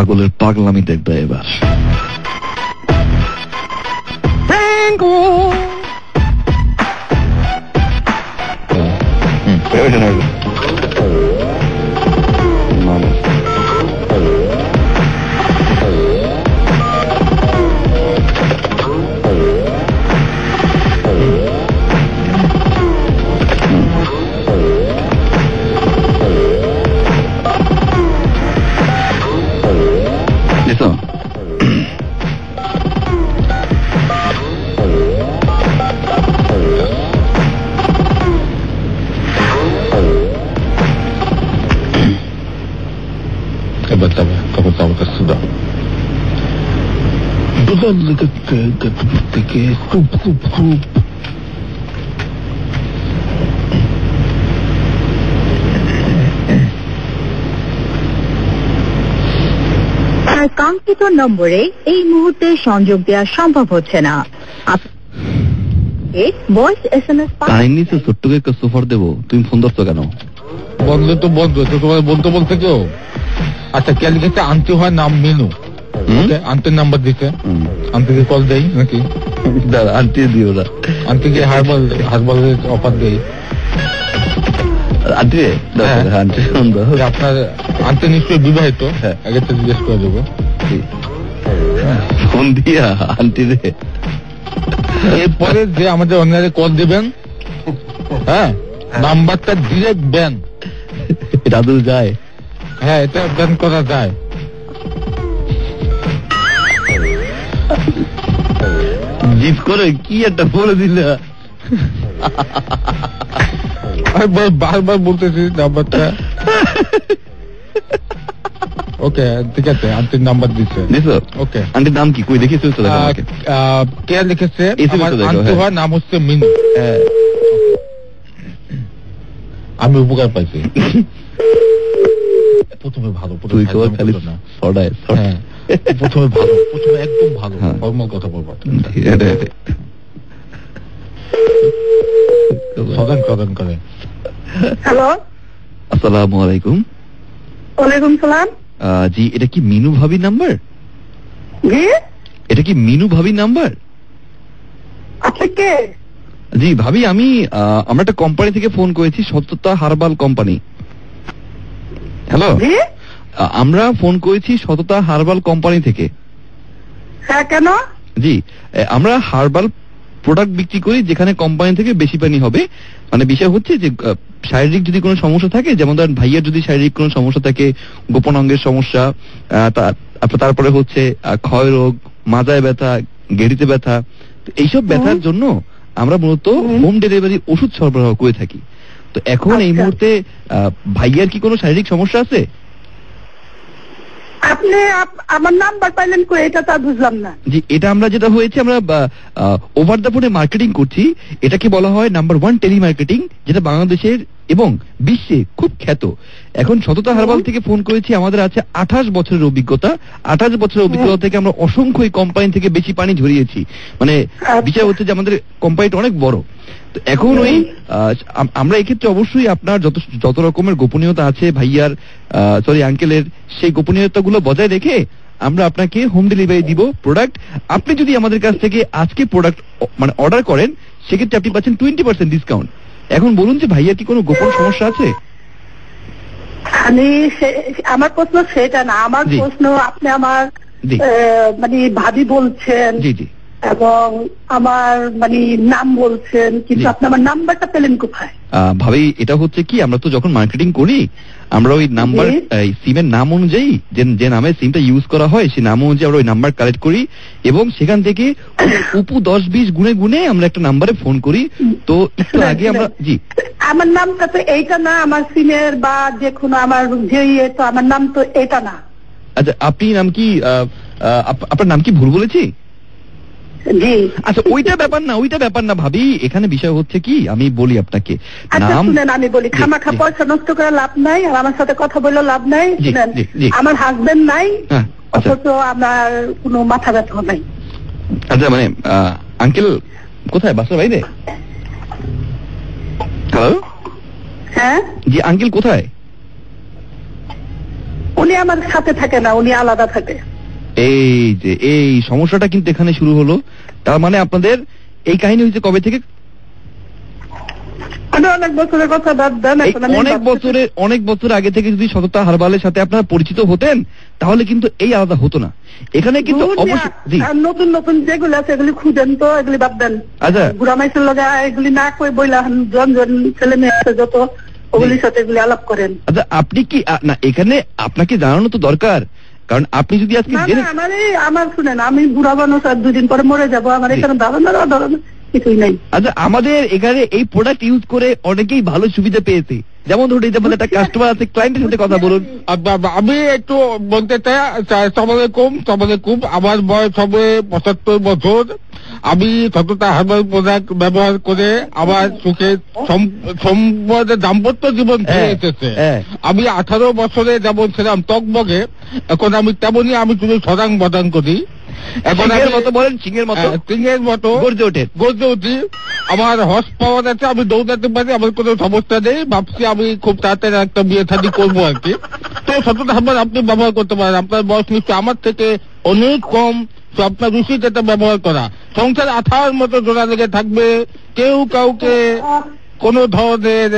পাগলের পাগলামি দেখবে এবার। কাঙ্ক্ষিত নম্বরে এই মুহূর্তে সংযোগ দেওয়া সম্ভব হচ্ছে না। ভয়েস SMS ছোট্টকে একটা সুপার দেবো, তুমি ফোন ধরছো কেন? বন্ধ তো বন্ধ, তোমার বলতে বলতে কেউ। আচ্ছা, কে লিখেছে? আনতে হয় নাম মিনু, আন্টির নাম্বার দিতে, আন্টিকে কল দেই নাকি? আন্টি দিও না, আন্টিকে হারবালের অফার দেই। আপনার আন্টি নিশ্চয়ই বিবাহিত? আগে তো জিজ্ঞেস করে দেবো ফোন দিয়া আন্টি রে। এরপরে যে আমাদের অনলাইনে কল দিবেন, হ্যাঁ, নাম্বারটা ডিরেক্ট ব্যান। এটা যায়? হ্যাঁ, এটা ব্যান করা যায়। জিত করে কি একটা বলে দিল। বারবার বলতেছি নাম্বারটা। ওকে, ঠিক আছে, আন্টির নাম্বার দিচ্ছে। ওকে, আন্টির নাম কি? কই দেখিস? কে লিখেছে? আন্টি হয় নাম হচ্ছে মিনু। আমি উপকার পাইছি। প্রথমে ভালো, প্রথমে ভালো, প্রথমে একদম ভালো ফর্মাল কথা বলবো। সদান করে। হ্যালো, আসসালামু আলাইকুম। ওয়ালাইকুম সালাম। জি, এটা কি মিনু ভাবি নাম্বার? জি, এটা কি মিনু ভাবি নাম্বার? আচ্ছা, কে? জি ভাবি, আমরা একটা কোম্পানি থেকে ফোন করেছি, সততা হার্বাল কোম্পানি। হ্যালো, আমরা ফোন করেছি সততা হার্বাল কোম্পানি থেকে। হ্যাঁ, কেন? জি, আমরা হার্বাল প্রোডাক্ট বিক্রি করি, যেখানে কোম্পানি থেকে বেশি পানি হবে। মানে বিষয় হচ্ছে যে শারীরিক যদি কোনো সমস্যা থাকে, যেমন ধরেন ভাইয়ার যদি শারীরিক কোনো সমস্যা থাকে, গোপন অঙ্গের সমস্যা, তারপরে হচ্ছে ক্ষয় রোগ, মাজায় ব্যথা, গেড়িতে ব্যথা, এইসব ব্যথার জন্য আমরা মূলত হোম ডেলিভারি ওষুধ সরবরাহ করে থাকি। তো এখন এই মুহূর্তে ভাইয়ার কি কোনো শারীরিক সমস্যা আছে? আপনি আমার নাম্বার পাইলেন কই? এটা তো বুঝলাম না। জি, এটা আমরা যেটা হয়েছে, আমরা ওভার দ্য ফোনে মার্কেটিং করছি। এটাকে বলা হয় নাম্বার 1 টেলিমার্কেটিং, যেটা বাংলাদেশের এবং বিশ্বে খুব খ্যাত। এখন সততা হার্বাল থেকে ফোন করেছি, আমাদের আছে 28 বছরের অভিজ্ঞতা। 28 বছরের অভিজ্ঞতা থেকে আমরা অসংখ্য কোম্পানি থেকে বেশি পানি ঝরিয়েছি। মানে বিষয় হচ্ছে যে আমাদের কোম্পানিটা অনেক বড়। তো এখন ওই আমরা এক্ষেত্রে অবশ্যই আপনার যত রকমের গোপনীয়তা আছে ভাইয়ার, আঙ্কেলের, সেই গোপনীয়তাগুলো বজায় রেখে আমরা আপনাকে হোম ডেলিভারি দিব প্রোডাক্ট। আপনি যদি আমাদের কাছ থেকে আজকে প্রোডাক্ট মানে অর্ডার করেন, সেক্ষেত্রে আপনি পাচ্ছেন 20% ডিসকাউন্ট। এখন বলুন যে ভাইয়ার কি কোনো গোপন সমস্যা আছে? আমার প্রশ্ন সেটা না। আমার প্রশ্ন, আপনি আমার মানে ভাবি বলছেন, এবং আমার মানে নাম বলছেন, কিন্তু আপনি আমার নাম্বারটা পেলেন কোথায়? ভাবি, এটা হচ্ছে কি, আমরা তো যখন মার্কেটিং করি, আমরা ওই নাম্বার সিমের নাম অনুযায়ী, যে নামে সিমটা ইউজ করা হয়, সেই নাম অনুযায়ী আমরা ওই নাম্বার কালেক্ট করি, এবং সেখান থেকে উপু 10-20 গুণে গুণে আমরা একটা নাম্বারে ফোন করি। তো একটু আগে আমরা, জি, আমার নামটা তো এইটা না, আমার সিমের বা যে কোনো আমার যে তো আমার নাম তো এটা না। আচ্ছা, আপনি নাম কি, আপনার নাম কি ভুল বলেছি? আচ্ছা, ওইটা ব্যাপার না ভাবি। এখানে বিষয় হচ্ছে কি, আমি বলি আপনাকে, আমি বলি, খামাখা পয়সা নষ্ট করে লাভ নাই, আর আমার সাথে কথা বলে লাভ নাই। আমার হাজবেন্ড নাই, অথচ আমার কোনো মাথা ব্যথা নাই। আচ্ছা, মানে আঙ্কেল কোথায়? বাসার বাইরে? হ্যালো, হ্যাঁ, জি আঙ্কেল কোথায়? উনি আমার সাথে থাকে না, উনি আলাদা থাকে। এই সমস্যাটা কিন্তু এখানে শুরু হলো। তার মানে আপনাদের এই কাহিনী হয়েছে কবে থেকে? অনেক বছরের কথা বাদ দেন, অনেক বছর আগে থেকে যদি সততা হারবালের সাথে আপনারা পরিচিত হতেন তাহলে কিন্তু এই আলাদা হতো না। এখানে কিন্তু নতুন নতুন যেগুলো আছে এগুলি খুঁজেন তো, এগুলি বাদ দেন। আচ্ছা, বুড়া মাইসের লগে এগুলি না কই বইলা জন ছেলে মেয়ে আছে যত, ওগুলির সাথে এগুলি আলাপ করেন। আচ্ছা, আপনি কি না এখানে আপনাকে জানানো তো দরকার, কারণ আপনি যদি আজকে আমার শুনেন, আমি বুড়া মানুষ আর 2 দিন পরে মরে যাবো, আমার এখানে ধারণা কিছুই নাই। আচ্ছা, আমাদের এখানে এই প্রোডাক্ট ইউজ করে অনেকেই ভালো সুবিধা পেয়েছে। যেমন ধরুন এই যে একটা কাস্টমার আছে, ক্লায়েন্টের সাথে কথা বলুন। আমি একটু বলতে চাই, সালামালাইকুম, আমার বয়স হবে 75 বছর। আমি সততা হার্বাল প্রোডাক্ট ব্যবহার করে আমার সুখে দাম্পত্য জীবন ফিরে এসেছে। আমি 18 বছরে যেমন ছিলাম টকবগে, এখন আমি তেমনই আমি শুধু সদাং বদাং করি। এখন সিংহের মতো গর্জে উঠি। আমার হর্স পাওয়ার আছে, আমি দৌড়াতে পারি, আমার কোনো সমস্যা নেই। ভাবছি আমি খুব তাড়াতাড়ি একটা বিয়ে শাদী করবো আর কি। তো সততা হার্বাল আপনি ব্যবহার করতে পারেন। আপনার বয়স নিশ্চয় আমার থেকে অনেক কম, তো আপনার উচিত এটা ব্যবহার করা। সংসার আঠার মতো জোড়া লেগে থাকবে, কেউ কাউকে কোন ধরনের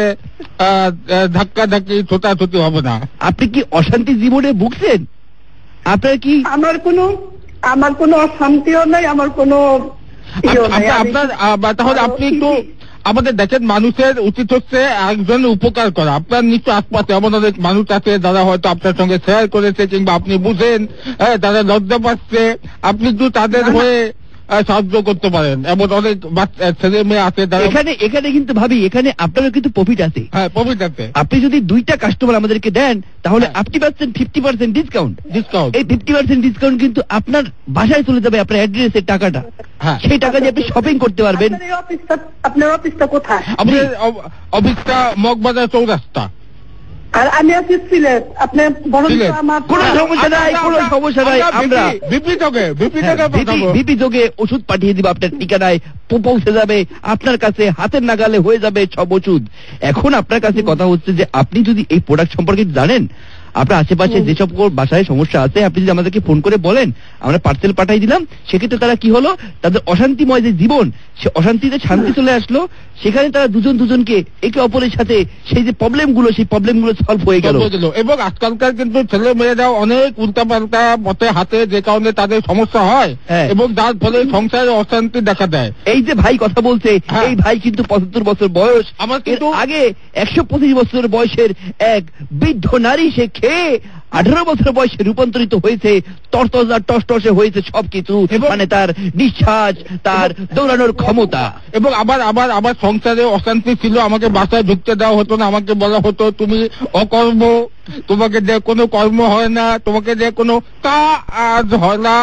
ধাক্কাধাক্কি ছোটাছুটি হবে না। আপনি কি অশান্তি জীবনে ভুগছেন? আপনার কি? আমার কোনো অশান্তিও নাই, আমার কোনো আপনার তাহলে আপনি একটু আমাদের দেখেন, মানুষের উচিত হচ্ছে একজনের উপকার করা। আপনার নিশ্চয় আশপাশে এমন অনেক মানুষ আছে যারা হয়তো আপনার সঙ্গে শেয়ার করেছে, কিংবা আপনি বুঝেন তারা লজ্জা পাচ্ছে, আপনি একটু তাদের হয়ে সাহায্য করতে পারেন। এমন অনেক ছেলে মেয়ে আছে এখানে কিন্তু ভাবি, এখানে আপনারও কিন্তু প্রফিট আছে। হ্যাঁ, প্রফিট আছে। আপনি যদি 2টা কাস্টমার আমাদেরকে দেন তাহলে আপনি পাচ্ছেন 50% ডিসকাউন্ট। এই 50% ডিসকাউন্ট কিন্তু আপনার বাসায় চলে যাবে, আপনার অ্যাড্রেসের টাকাটা। সেই টাকা দিয়ে আপনি শপিং করতে পারবেন। আপনার অফিসটা কোথায়? আমাদের অফিসটা মগবাজার চৌরাস্তা। আর আমি আছি সিলেট। আপনি কোনো সমস্যা নাই, আমরা বিপি যোগে ওষুধ পাঠিয়ে দিব আপনার ঠিকানায়, পৌঁছে যাবে আপনার কাছে, হাতের নাগালে হয়ে যাবে সব ওষুধ। এখন আপনার কাছে কথা হচ্ছে যে আপনি যদি এই প্রোডাক্ট সম্পর্কে জানেন, আপনার আশেপাশে যেসব বাসায় সমস্যা আছে, আপনি যদি আমাদেরকে ফোন করে বলেন, আমরা পার্সেল পাঠাই দিলাম। সেক্ষেত্রে তারা কি হলো, তাদের অশান্তিময় যে জীবন, সে অশান্তিতে শান্তি চলে আসলো। সেখানে তারা দুজনকে একে অপরের সাথে সেই যে প্রবলেমগুলো, সেই প্রবলেমগুলো সলভ হয়ে গেল। এবং আজকালকার কিন্তু ছেলে মেয়েরাও অনেক উল্টাপাল্টা পথে হাতে, যে কারণে তাদের সমস্যা হয় এবং যার ফলে সংসারে অশান্তি দেখা দেয়। এই যে ভাই কথা বলছে, এই ভাই কিন্তু 75 বছর বয়স। আমার কিন্তু আগে 125 বছর বয়সের এক বৃদ্ধ নারী, সে খেয়ে 18 বছর বয়সে রূপান্তরিত হয়েছে, তরতজা টসটসে হয়েছে সবকিছু, মানে তার নিঃশ্বাস, তার দৌড়ানোর ক্ষমতা। এবং আবার সংসারে অশান্তি ছিল, আমাকে বাসায় ঢুকতে দেওয়া হতো না, আমাকে বলা হতো তুমি অকর্ম, তোমাকে দিয়ে কোনো কর্ম হয় না, তোমাকে দিয়ে কোনো কাজ হয় না।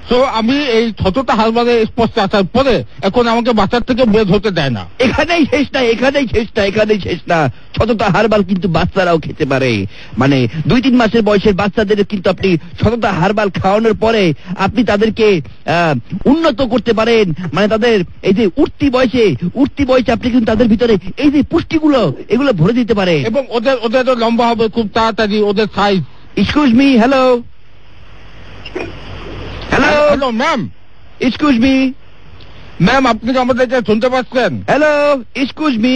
তো আমি এই সততা হারবালে স্পষ্ট আসার পরে এখন আমাকে বাচ্চার থেকে বের হতে দেয় না। এখানেই শেষ না। সততা হারবাল কিন্তু বাচ্চারাও খেতে পারে। মানে 2-3 মাসের বয়সের বাচ্চাদের কিন্তু আপনি সততা হারবাল খাওয়ানোর পরে আপনি তাদেরকে উন্নত করতে পারেন। মানে তাদের এই যে উঠতি বয়সে আপনি কিন্তু তাদের ভিতরে এই যে পুষ্টিগুলো, এগুলো ভরে দিতে পারে। এবং ওদের লম্বা হবে খুব তাড়াতাড়ি, ওদের size. Excuse me, hello ma'am, excuse me ma'am, আপনি কি আমাদেরকে শুনতে পাচ্ছেন? হ্যালো, এক্সকিউজ মি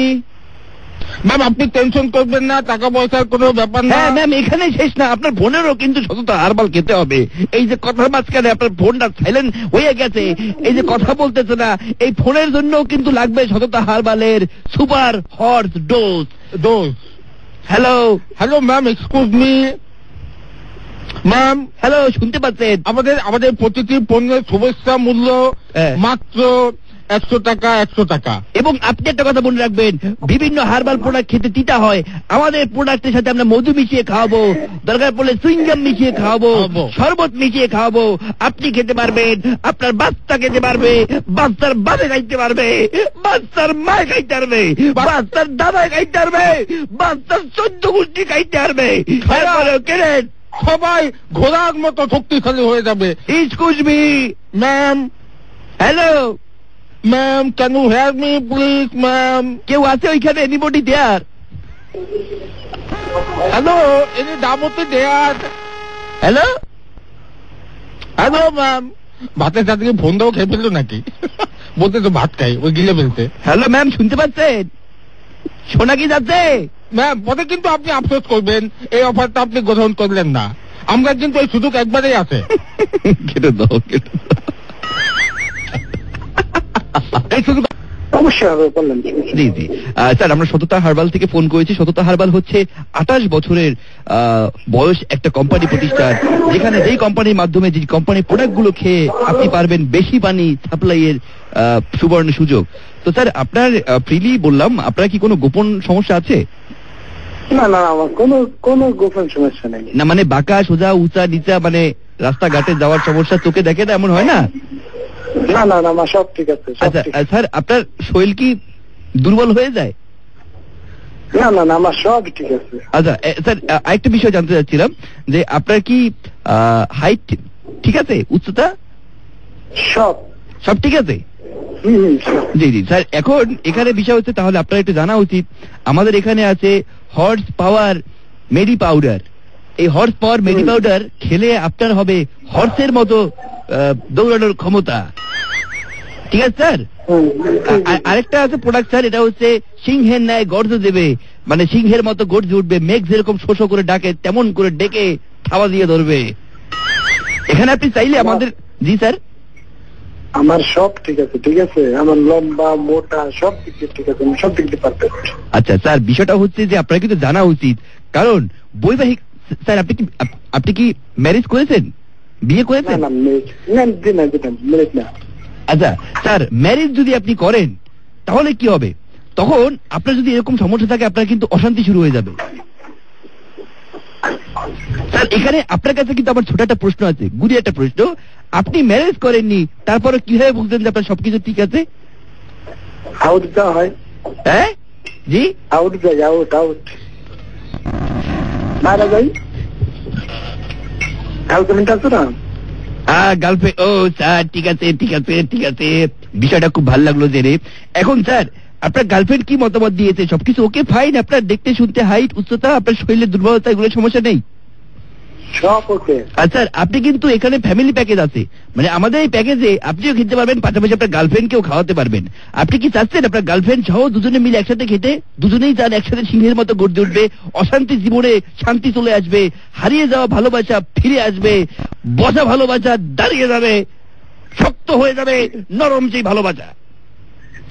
ম্যাম, আপনি টেনশন করবেন না, টাকা পয়সার কোনো ব্যাপার না। হ্যাঁ ম্যাম, এখানে শেষ না, আপনার ফোনেরও কিন্তু সততা হারবাল খেতে হবে। এই যে কথার মাঝখানে আপনার ফোনটা সাইলেন্ট হয়ে গেছে, এই যে কথা বলতেছে না, এই ফোনের জন্য কিন্তু লাগবে সততা হারবালের super horse dose. Hello ma'am, excuse me ma'am. Hello, শুনতে পাচ্ছেন? আমাদের প্রতিটি পণ্যের শুভেচ্ছা মূল্য মাত্র 100 টাকা। এবং আপনি একটা কথা মনে রাখবেন, বিভিন্ন হার্বাল প্রোডাক্ট খেতে তিতা হয়, আমাদের প্রোডাক্টের সাথে আমরা মধু মিশিয়ে খাওয়াবো, দরকার পড়লে সুইংগাম মিশিয়ে খাওয়াবো, শরবত মিশিয়ে খাওয়াবো। আপনি খেতে পারবেন, আপনার বাচ্চা খেতে পারবে, বাচ্চার বাবা খাইতে পারবে, বাচ্চার মা খাইতে পারবে, বাচ্চার দাদা খাইতে পারবে, বাচ্চার 14 গোষ্ঠী খাইতে পারবে। কেনেন সবাই ঘোড়ার মতো শক্তিশালী হয়ে যাবে। Excuse me ma'am. Hello ma'am, can you help me please ma'am? কেউ আছে ওইখানে? Anybody there? Hello, anybody there? Hello hello ma'am, ভাতের সাথে ফোন দাও খেয়ে ফেললো নাকি? বলতে তো ভাত খাই, ওই গিলে ফেলতে। হ্যালো ম্যাম, শুনতে পাচ্ছেন? শোনা কি যাচ্ছে? ম্যাম, পরে কিন্তু আপনি আফসোস করবেন, এই অফারটা আপনি গ্রহণ করলেন না। আমরা কিন্তু এই সুযোগ একবারেই আছে। কেটে দাও, কেটে দাও। এই সুযোগ জি জি স্যার, আমরা সততা হার্বাল থেকে ফোন করেছি। সততা হার্বাল হচ্ছে 28 বছরের বয়স একটা কোম্পানি প্রতিষ্ঠান, যেখানে যেই কোম্পানির মাধ্যমে যে কোম্পানির প্রোডাক্ট গুলো খেয়ে আপনি পারবেন বেশি পানি সাপ্লাইয়ের সুবর্ণ সুযোগ। তো স্যার, আপনার ফ্রিলি বললাম, আপনার কি কোনো গোপন সমস্যা আছে? না না, আমার কোনো গোপন সমস্যা নেই। না মানে বাঁকা সোজা উঁচা নিচা, মানে রাস্তাঘাটে যাওয়ার সমস্যা, চোখে দেখে না এমন হয় না? না না না, সব ঠিক আছে। আচ্ছা স্যার, আপনার শরীর কি দুর্বল হয়ে যায়? না না না, আমার সব ঠিক আছে। আচ্ছা স্যার, আরেকটা বিষয় জানতে চাচ্ছিলাম যে আপনার কি হাইট ঠিক আছে, উচ্চতা সব ঠিক আছে? জি জি স্যার, এখন এখানে বিষয় হচ্ছে, তাহলে আপনার একটু জানা উচিত, আমাদের এখানে আছে হর্স পাওয়ার মেডি পাউডার। এই হর্স পাওয়ার মেডি পাউডার খেলে আপনার হবে হর্সের মতো দৌড়ানোর ক্ষমতা। ঠিক আছে স্যার? আরেকটা আছে প্রোডাক্ট স্যার, এটা হচ্ছে সিংহের ন্যায় গর্জ দেবে, মানে সিংহের মতো গর্জে উঠবে, মেঘ যেরকম শোষো করে ডাকে তেমন করে ডেকে থাবা দিয়ে ধরবে। এখানে আপনি চাইলে আমাদের। জি স্যার, আমার সব ঠিক আছে। ঠিক আছে, আমার লম্বা মোটা সব দিক দিয়ে ঠিক আছে, সব দিক দিয়ে পারফেক্ট। আচ্ছা স্যার, বিষয়টা হচ্ছে যে আপনার কিন্তু জানা উচিত, কারণ বৈবাহিক স্যার, আপনি কি ম্যারেজ করেছেন, বিয়ে করেছেন? না। আচ্ছা স্যার, ম্যারেজ যদি আপনি করেন তাহলে কি হবে? তখন আপনার যদি এরকম সমস্যা থাকে, আপনার কিন্তু অশান্তি শুরু হয়ে যাবে। স্যার, এখানে আপনার কাছে কিন্তু আমার ছোট একটা প্রশ্ন আছে, গুড়ি একটা প্রশ্ন। আপনি ম্যারেজ করেননি, তারপরে কিভাবে বুঝলেন যে আপনার সবকিছু ঠিক আছে? আউট দেওয়া হয়। হ্যাঁ জি, আউট যাই, আউট মারা যাই। গার্লফ্রেন্ড আছে না? গার্লফ্রেন্ড, ও স্যার, ঠিক আছে ঠিক আছে ঠিক আছে, বিষয়টা খুব ভালো লাগলো জেনে। এখন স্যার, আপনার গার্লফ্রেন্ড কি মতামত দিয়েছে? সবকিছু ওকে ফাইন? আপনার দেখতে শুনতে, হাইট, উচ্চতা, আপনার শরীরের দুর্বলতা, এগুলো সমস্যা নেই? সব ওকে। আচ্ছা, আপনি কিন্তু এখানে ফ্যামিলি প্যাকেজ আছে, মানে আমাদের এই প্যাকেজে আপনিও খেতে পারবেন, পাশাপাশি আপনার গার্লফ্রেন্ডকেও খাওয়াতে পারবেন। আপনি কি চাচ্ছেন আপনার গার্লফ্রেন্ড সহ দুজনে মিলে একসাথে খেতে? দুজনেই চান একসাথে সিংহের মতো গড়ে উঠবে, অশান্তি জীবনে শান্তি চলে আসবে, হারিয়ে যাওয়া ভালোবাসা ফিরে আসবে, বসা ভালোবাসা দাঁড়িয়ে যাবে, শক্ত হয়ে যাবে নরম সেই ভালোবাসা।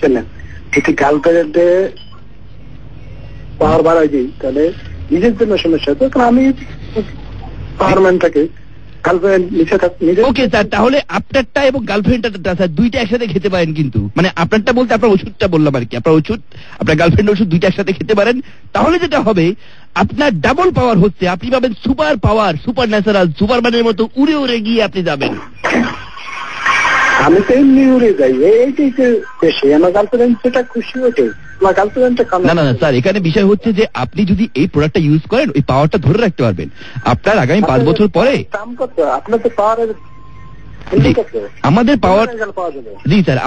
চলেন, যদি গার্লফ্রেন্ডে পাওয়ার বাড়াই দিই, তাহলে নিজের জন্য সমস্যা হতো। কারণ আমি পাওয়ারম্যানটাকে ওকে স্যার, তাহলে আপনারটা এবং গার্লফ্রেন্ডটা স্যার দুইটা একসাথে খেতে পারেন, কিন্তু মানে আপনারটা বলতে আপনার ওষুধটা বললাম আর কি, আপনার ওষুধ, আপনার গার্লফ্রেন্ড ওষুধ দুইটা একসাথে খেতে পারেন। তাহলে যেটা হবে, আপনার ডাবল পাওয়ার হচ্ছে, আপনি পাবেন সুপার পাওয়ার, সুপার ন্যাচারাল, সুপারম্যানের মতো উড়ে উড়ে গিয়ে আপনি যাবেন। আমি তো এমনি উড়ে যাই, এইটাই তো বেশি। আমার গার্লফ্রেন্ড সেটা খুশি হয়েছে। না না স্যার, এখানে বিষয় হচ্ছে যে আপনি যদি এই প্রোডাক্টটা ইউজ করেন, ওই পাওয়ারটা ধরে রাখতে পারবেন আপনার আগামী 5 বছর পরে। আপনার তো পাওয়ার, আমাদের পাওয়ার, জি স্যার,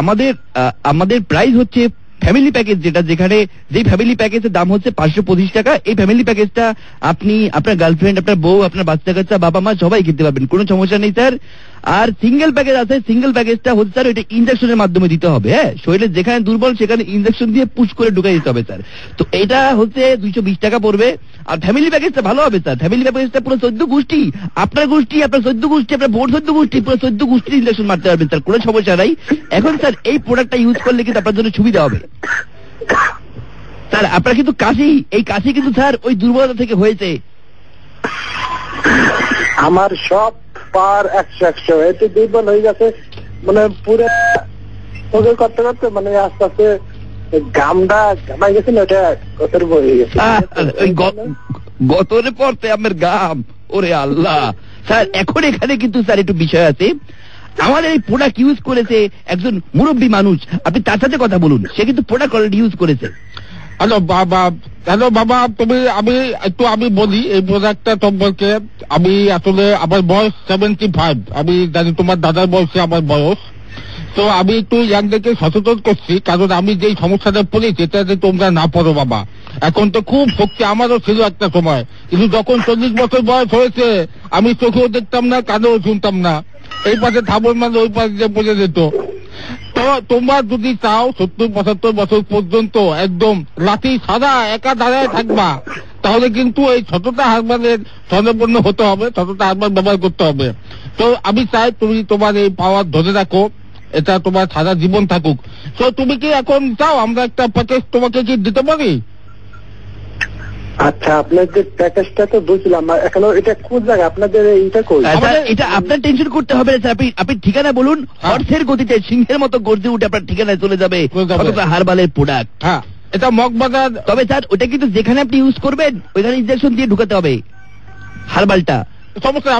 আমাদের প্রাইস হচ্ছে ফ্যামিলি প্যাকেজ, যেখানে যে ফ্যামিলি প্যাকেজের দাম হচ্ছে 525 টাকা। এই ফ্যামিলি প্যাকেজটা আপনি আপনার গার্লফ্রেন্ড, আপনার বউ, আপনার বাচ্চা কাচ্চা, বাবা মা সবাই খেতে পারবেন, কোনো সমস্যা নেই স্যার। আর সিঙ্গেল প্যাকেজ আছে, সিঙ্গেল প্যাকেজটা হচ্ছে স্যার, এটা ইনজেকশনের মাধ্যমে দিতে হবে। হ্যাঁ, শরীরে যেখানে দুর্বল সেখানে ইনজেকশন দিয়ে পুশ করে ঢুকাই দিতে হবে স্যার। তো এটা হচ্ছে 220 টাকা পড়বে। আর ফ্যামিলি প্যাকেজটা ভালো হবে স্যার, ফ্যামিলি প্যাকেজটা পুরো 14 গোষ্ঠী, আপনার গোষ্ঠী, আপনার 14 গোষ্ঠী, আপনার বোন 14 গোষ্ঠী, পুরো 14 গোষ্ঠীর ইনজেকশন মারতে পারবেন স্যার, কোনো সমস্যা নাই। এখন স্যার, এই প্রোডাক্টটা ইউজ করলে কিন্তু আপনার জন্য সুবিধা হবে স্যার। আপনার কিন্তু এই কাশি কিন্তু স্যার ওই দুর্বলতা থেকে হয়েছে। আমার সব পার 100 এতে দুর্বল হয়ে গেছে, মানে পুরো করতে করতে, মানে আস্তে আস্তে গামটা গামাই গেছে না, ওটা গতর হয়ে গেছে। গতরে পড়তে আমার গাম, ওরে আল্লাহ। স্যার, এখন এখানে কিন্তু স্যার একটু বিষয় আছে, আমাদের এই প্রোডাক্ট ইউজ করেছে একজন মুরব্বী মানুষ, আপনি তার সাথে কথা বলুন, সে কিন্তু প্রোডাক্ট অলরেডি ইউজ করেছে। হ্যালো বাবা, আমি বলি এই প্রোডাক্টটা সম্পর্কে। আমি আসলে, আমার বয়স 75, আমি জানি তোমার দাদার বয়সে আমার বয়স তো আমি একটু ইয়াংদেরকে সচেতন করছি, কারণ আমি যেই সমস্যাটা পড়েছি এটাতে তোমরা না পড়ো বাবা। এখন তো খুব শক্তি, আমারও ছিল একটা সময়, কিন্তু যখন 40 বছর বয়স হয়েছে আমি চোখেও দেখতাম না, কানেও শুনতাম না, এই পাশে থাবর মানে ওই পাশে পড়ে যেত। তো তোমরা যদি চাও 70-75 বছর পর্যন্ত একদম লাঠি সাদা একা দাঁড়ায় থাকবা, তাহলে কিন্তু এই সততা হারবালের স্বর্ণপূর্ণ হতে হবে, সততা হারবাল ব্যবহার করতে হবে। তো আমি চাই তুমি তোমার এই পাওয়ার ধরে রাখো, এটা তোমার সারা জীবন থাকুক। তো তুমি কি এখন চাও আমরা একটা প্যাকেজ তোমাকে কি দিতে পারি? আচ্ছা, আপনাদের প্যাকেজটা তো বুঝলাম, এখনো এটা কোন জায়গা আপনাদের? এইটা কই? এটা আপনার টেনশন করতে হবে না, আপনি ঠিকানা বলুন, হর্ষের গতিতে সিংহের মতো গর্জে উঠে আপনার ঠিকানায় চলে যাবে সততা হারবালের প্রোডাক্ট। হ্যাঁ, এটা মগবাজার। তবে স্যার ওটা কিন্তু যেখানে আপনি ইউজ করবেন ওইখানে ইনজেকশন দিয়ে ঢুকাতে হবে হারবালটা। সমস্যা,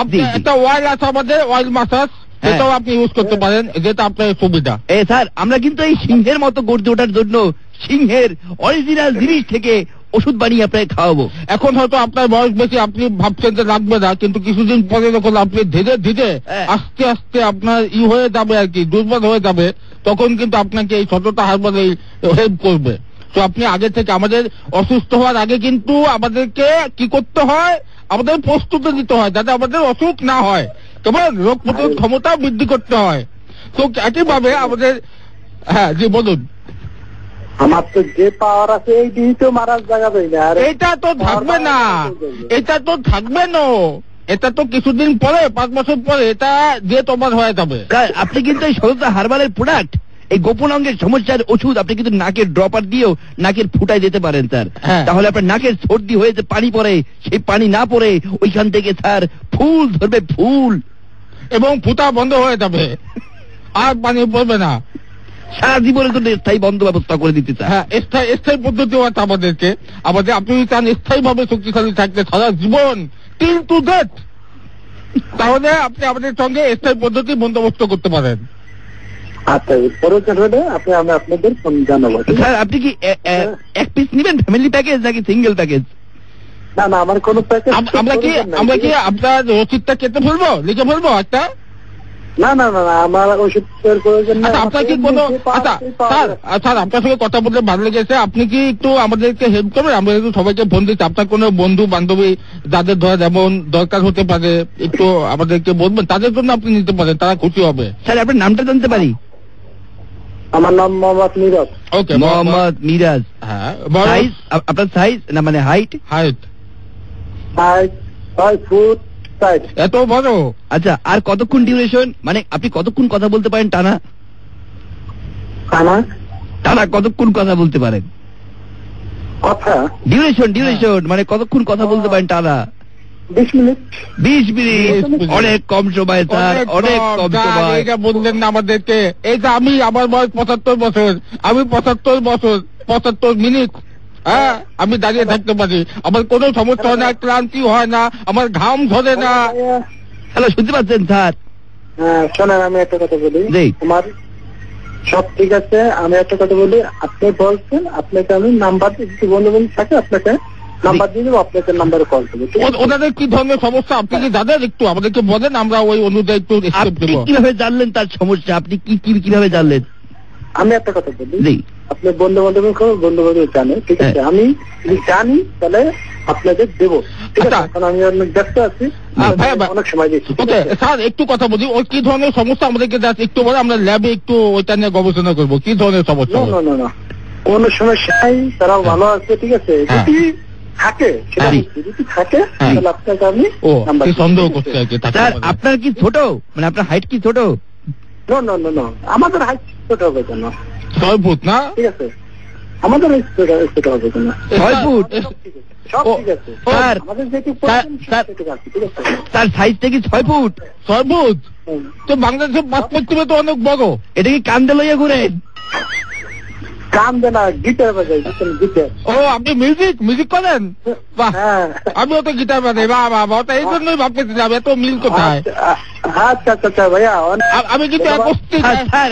আপনি একটা অয়েল আছে আমাদের, অয়েল মাসাজ, সেটাও আপনি ইউজ করতে পারেন, যেটা আপনার সুবিধা। স্যার আমরা কিন্তু এই সিংহের মতো গর্জে ওঠার জন্য সিংহের অরিজিনাল জিনিস থেকে ওষুধ বানিয়ে আপনাকে খাওয়াবো। এখন হয়তো আপনার বয়স বেশি, আপনি ভাবছেন যে লাগবে না, কিন্তু কিছুদিন পরে যখন আপনি ধীরে ধীরে আস্তে আস্তে আপনার হয়ে যাবে আর কি, দুর্বল হয়ে যাবে, তখন কিন্তু আপনাকে এই সততা হারবাল হেল্প করবে। তো আপনি আগে থেকে, আমাদের অসুস্থ হওয়ার আগে কিন্তু আমাদেরকে কি করতে হয়, আমাদের প্রস্তুতি নিতে হয় যাতে আমাদের অসুখ না হয়, তোমার রোগ প্রতিরোধ ক্ষমতা বৃদ্ধি করতে হয়। তো একইভাবে আমাদের, হ্যাঁ জি বলুন। আমার তো যে পাওয়ার আছে এই দিয়ে তো মারার জায়গা পাই না। এটা তো থাকবে না, এটা তো থাকবে না, এটা তো কিছুদিন পরে, 5 বছর পরে এটা দিয়ে তোমার হয়ে যাবে। আপনি কিন্তু এই সততা হারবালের প্রোডাক্ট, এই গোপন অঙ্গের সমস্যার ওষুধ আপনি কিন্তু নাকের ড্রপার দিয়েও নাকের ফুটায় দিতে পারেন স্যার। তাহলে আপনার নাকের সর্দি হয়ে যে পানি পড়ে, সেই পানি না পড়ে ওইখান থেকে স্যার ফুল ধরবে, ফুল, এবং ফুটা বন্ধ হয়ে যাবে, আর পানি পড়বে না, সারা জীবনের জন্য স্থায়ী বন্ধ ব্যবস্থা করে দিতে চায়। হ্যাঁ, স্থায়ী পদ্ধতি আছে আমাদেরকে। আপনি চান স্থায়ী ভাবে শক্তিশালী থাকতে সারা জীবন, টিল টু ডেথ, তাহলে আপনি আমাদের সঙ্গে স্থায়ী পদ্ধতি বন্দোবস্ত করতে পারেন। আচ্ছা, প্রয়োজন হলে আমি আপনাদের ফোন জানাবো। স্যার আপনি কি এক পিস নেবেন, ফ্যামিলি প্যাকেজ নাকি সিঙ্গেল প্যাকেজ? না না, আমার কোনো প্যাকেজ। আমরা কি আপনার রসিদটা কেটে ফেলবো, লিখে ফেলবো একটা? না না না, আমার ওষুধের প্রয়োজন নেই। আপনার কি কোনো, আচ্ছা স্যার আপনার সঙ্গে কথা বলতে ভালো লেগেছে, আপনি কি একটু আমাদেরকে হেল্প করবেন? আমরা একটু সবাইকে ফোন দিচ্ছি, আপনার কোনো বন্ধু বান্ধবী যাদের ধরা যেমন দরকার হতে পারে, একটু আমাদেরকে বলবেন, তাদের জন্য আপনি নিতে পারেন, তারা খুশি হবে। স্যার আপনার নামটা জানতে পারি? আমার নাম মোহাম্মদ মিরাজ। ওকে, মোহাম্মদ মিরাজ। হ্যাঁ, সাইজ আপনার সাইজ না মানে হাইট? 5 ফুট 5। এত বড়? আচ্ছা, আর কতক্ষণ ডিউরেশন, মানে আপনি কতক্ষণ কথা বলতে পারেন টানা? টানা কতক্ষণ কথা বলতে পারেন? কথা ডিউরেশন মানে কতক্ষণ কথা বলতে পারেন টানা? 20 মিনিট। 20 মিনিট অনেক কম সময় স্যার, অনেক কম সময়। এটা বললেন না আমাদেরকে, এই যে আমার বয়স 75 বছর, আমি 75 মিনিট, হ্যাঁ আমি দাঁড়িয়ে থাকতে পারি, আমার কোনো সমস্যা হয় না, ক্লান্তি হয় না, আমার ঘাম ধরে না। হ্যালো, শুনতে পাচ্ছেন স্যার? হ্যাঁ শোনেন, আমি একটা কথা বলি, আমার সব ঠিক আছে, আমি একটা কথা বলি, আপনি বলছেন, আপনাকে আমি নাম্বার যদি বন্ধু থাকে আপনাকে নাম্বার দিয়ে দেবো, আপনাকে নাম্বারে কল করবো। ওনাদের কি ধরনের সমস্যা আপনি কি জানেন, একটু আমাদেরকে বলেন, আমরা ওই অনুযায়ী একটু আপনি কিভাবে জানলেন তার সমস্যা, আপনি কিভাবে জানলেন? আমি একটা কথা বলি, আপনি বন্ধু বান্ধব জানে, ঠিক আছে, আমি জানি তাহলে আপনাদের দেবো, ঠিক আছে, এখন আমি অনেক ব্যস্ত আছি, অনেক সময় দিচ্ছি। ওকে স্যার, একটু কথা বলি, ওই কি ধরনের সমস্যা আমাদেরকে একটু বলে, আমরা ল্যাবে একটু ওইটা নিয়ে গবেষণা করবো, কি ধরনের সমস্যা? না কোন সমস্যা নাই, তারাও ভালো আছে, ঠিক আছে, যদি থাকে তাহলে আপনাকে আমি সন্দেহ করতে আর কি। স্যার আপনার কি ছোট, মানে আপনার হাইট কি ছোট? না, আমাদের হাইট ছোট হবে কেন? 6 ফুট না, ঠিক আছে, আমাদের ছোট হবে কেন? 6 ফুট সব ঠিক আছে স্যার, আমাদের যেটি স্যার সাইজটা কি 6 ফুট? 6 ফুট তো বাংলাদেশের পাসপোর্ট তো অনেক বড়। এটা কি কান্দে লইয়া ঘুরেন? কাম দেনা, গিটার বাজাই, গিটার। ও আপনি মিউজিক করেন? আমিও তো গিটার বাজাই, বাবা, এই জন্যই ভাবতেছিলাম এত মিল কোথায়। আচ্ছা ভাইয়া, আমি কিন্তু স্যার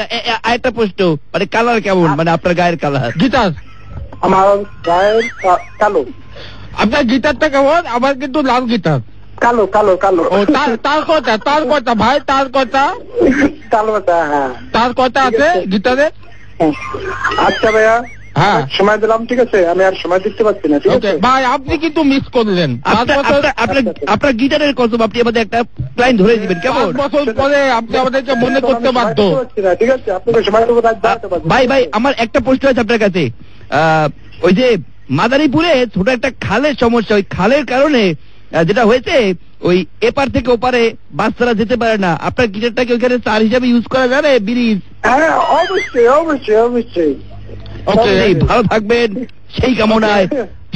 একটা প্রশ্ন, মানে কালার কেমন, মানে আপনার গায়ের কালার? গিটার আমার গায়ের কালো। আপনার গিটারটা কেমন? আমার কিন্তু লাল গিটার। কালো কালো কালো। ও তার কথা ভাই, তার কথা কালোটা। হ্যাঁ, তার কথা আছে গিটারে। আচ্ছা ভাইয়া, হ্যাঁ সময় দিলাম, ঠিক আছে, আমি আর সময় দিতে পারছি না, ঠিক আছে ভাই। আপনি কিন্তু মিস করলেন, আপনার গিটারের কসম, আপনি আমাদের একটা ক্লায়েন্ট ধরে দিবেন কেমন? 5 বছর পরে আপনি আমাদেরকে মনে করতে বাধ্য। ঠিক আছে, আপনাকে সময় দেবো। ভাই আমার একটা প্রশ্ন আছে আপনার কাছে। ওই যে মাদারীপুরে ছোট একটা খালের সমস্যা, ওই খালের কারণে যেটা হয়েছে, ওই এপার থেকে ওপারে বাচ্চারা যেতে পারে না। আপনার গিটারটাকে ওইখানে তার হিসাবে ইউজ করা যাবে ব্রিজ? হ্যাঁ, অবশ্যই অবশ্যই অবশ্যই। ভালো থাকবেন সেই কামনায়।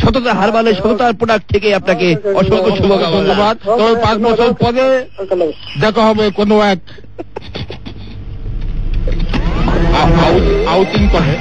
সততা হারবালের সততার প্রোডাক্ট থেকে আপনাকে অসংখ্য শুভকামনা। 5 বছর পরে দেখা হবে কোনো এক আউটিং করে।